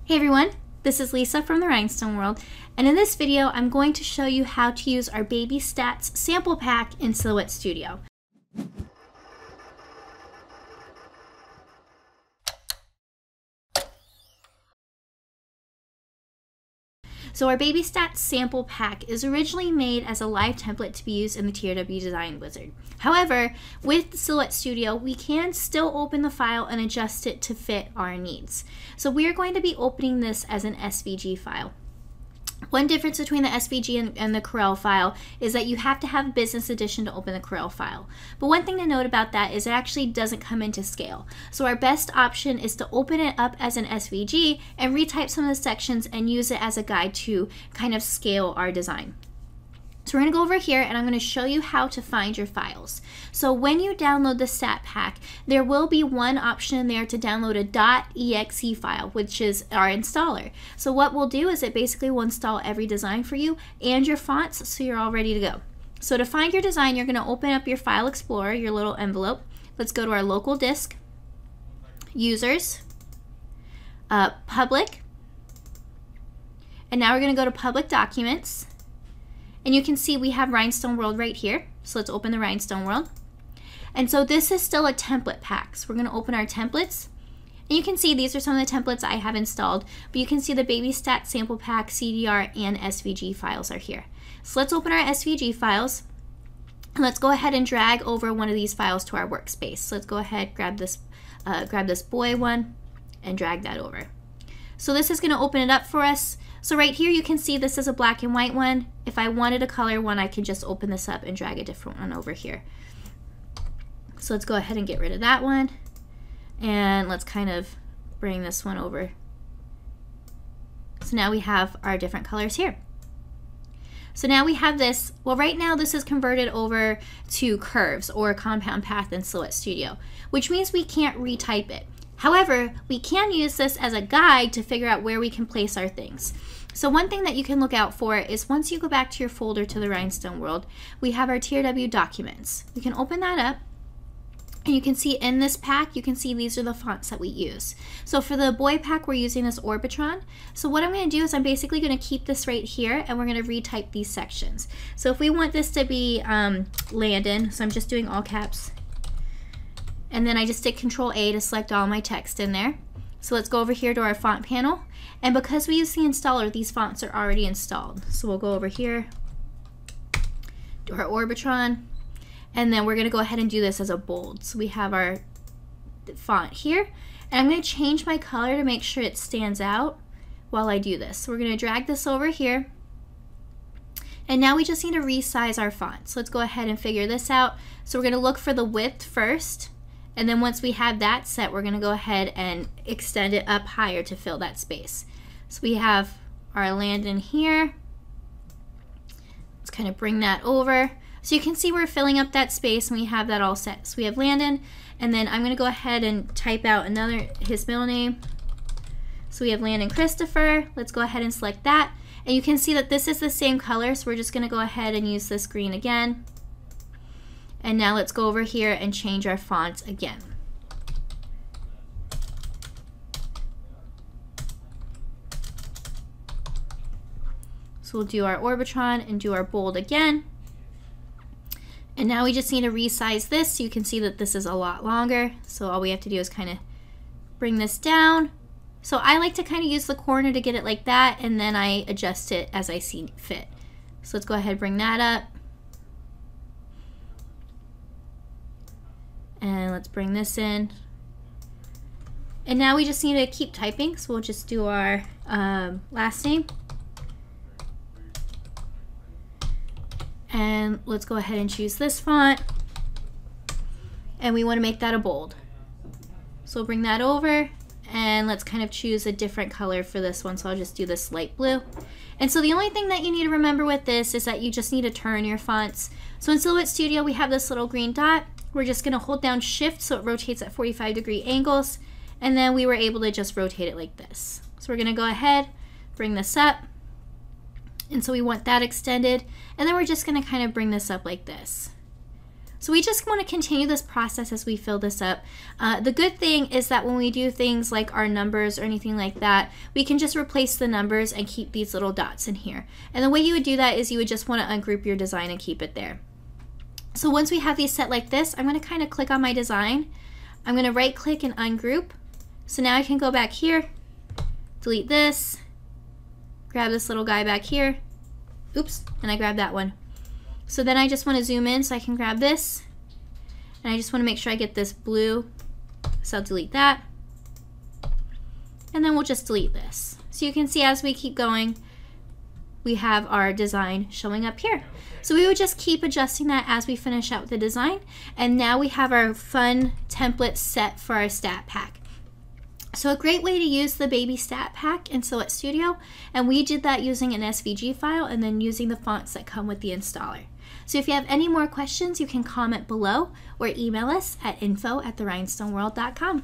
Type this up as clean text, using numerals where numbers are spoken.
Hey everyone, this is Lisa from the Rhinestone World, and in this video I'm going to show you how to use our Baby Stats sample pack in Silhouette Studio. So our Baby Stats sample pack is originally made as a live template to be used in the TRW design wizard. However, with Silhouette Studio, we can still open the file and adjust it to fit our needs. So we are going to be opening this as an SVG file. One difference between the SVG and the Corel file is that you have to have Business Edition to open the Corel file. But one thing to note about that is it actually doesn't come into scale. So our best option is to open it up as an SVG and retype some of the sections and use it as a guide to kind of scale our design. So we're going to go over here and I'm going to show you how to find your files. So when you download the stat pack, there will be one option in there to download a .exe file, which is our installer. So what we'll do is it basically will install every design for you and your fonts so you're all ready to go. So to find your design, you're going to open up your File Explorer, your little envelope. Let's go to our local disk, Users, Public, and now we're going to go to Public Documents. And you can see we have Rhinestone World right here. So let's open the Rhinestone World. And so this is still a template pack. So we're going to open our templates. And you can see these are some of the templates I have installed. But you can see the Baby Stats sample pack, CDR, and SVG files are here. So let's open our SVG files. And let's go ahead and drag over one of these files to our workspace. So let's go ahead, grab this boy one, and drag that over. So this is going to open it up for us. So right here you can see this is a black and white one. If I wanted a color one, I can just open this up and drag a different one over here. So let's go ahead and get rid of that one. And let's kind of bring this one over. So now we have our different colors here. So now we have this, well right now this is converted over to curves or compound path in Silhouette Studio, which means we can't retype it. However, we can use this as a guide to figure out where we can place our things. So one thing that you can look out for is once you go back to your folder to the Rhinestone World, we have our TRW documents. You can open that up and you can see in this pack, you can see these are the fonts that we use. So for the boy pack, we're using this Orbitron. So what I'm going to do is I'm basically going to keep this right here and we're going to retype these sections. So if we want this to be Landon, so I'm just doing all caps. And then I just did Control A to select all my text in there. So let's go over here to our font panel. And because we use the installer, these fonts are already installed. So we'll go over here, do our Orbitron, and then we're going to go ahead and do this as a bold. So we have our font here. And I'm going to change my color to make sure it stands out while I do this. So we're going to drag this over here. And now we just need to resize our font. So let's go ahead and figure this out. So we're going to look for the width first. And then once we have that set, we're going to go ahead and extend it up higher to fill that space. So we have our Landon here. Let's kind of bring that over. So you can see we're filling up that space and we have that all set. So we have Landon, and then I'm going to go ahead and type out his middle name. So we have Landon Christopher. Let's go ahead and select that. And you can see that this is the same color, so we're just going to go ahead and use this green again. And now let's go over here and change our fonts again. So we'll do our Orbitron and do our bold again. And now we just need to resize this so you can see that this is a lot longer. So all we have to do is kind of bring this down. So I like to kind of use the corner to get it like that, and then I adjust it as I see fit. So let's go ahead and bring that up. And let's bring this in. And now we just need to keep typing. So we'll just do our last name. And let's go ahead and choose this font. And we want to make that a bold. So we'll bring that over. And let's kind of choose a different color for this one. So I'll just do this light blue. And so the only thing that you need to remember with this is that you just need to turn your fonts. So in Silhouette Studio, we have this little green dot. We're just going to hold down Shift so it rotates at 45-degree angles, and then we were able to just rotate it like this. So we're going to go ahead, bring this up, and so we want that extended, and then we're just going to kind of bring this up like this. So we just want to continue this process as we fill this up. The good thing is that when we do things like our numbers or anything like that, we can just replace the numbers and keep these little dots in here. And the way you would do that is you would just want to ungroup your design and keep it there. So once we have these set like this, I'm going to kind of click on my design. I'm going to right click and ungroup. So now I can go back here, delete this, grab this little guy back here. Oops, and I grabbed that one. So then I just want to zoom in so I can grab this. And I just want to make sure I get this blue. So I'll delete that. And then we'll just delete this. So you can see as we keep going, we have our design showing up here. So we would just keep adjusting that as we finish out the design. And now we have our fun template set for our stat pack. So a great way to use the baby stat pack in Silhouette Studio, and we did that using an SVG file and then using the fonts that come with the installer. So if you have any more questions, you can comment below or email us at info@therhinestoneworld.com.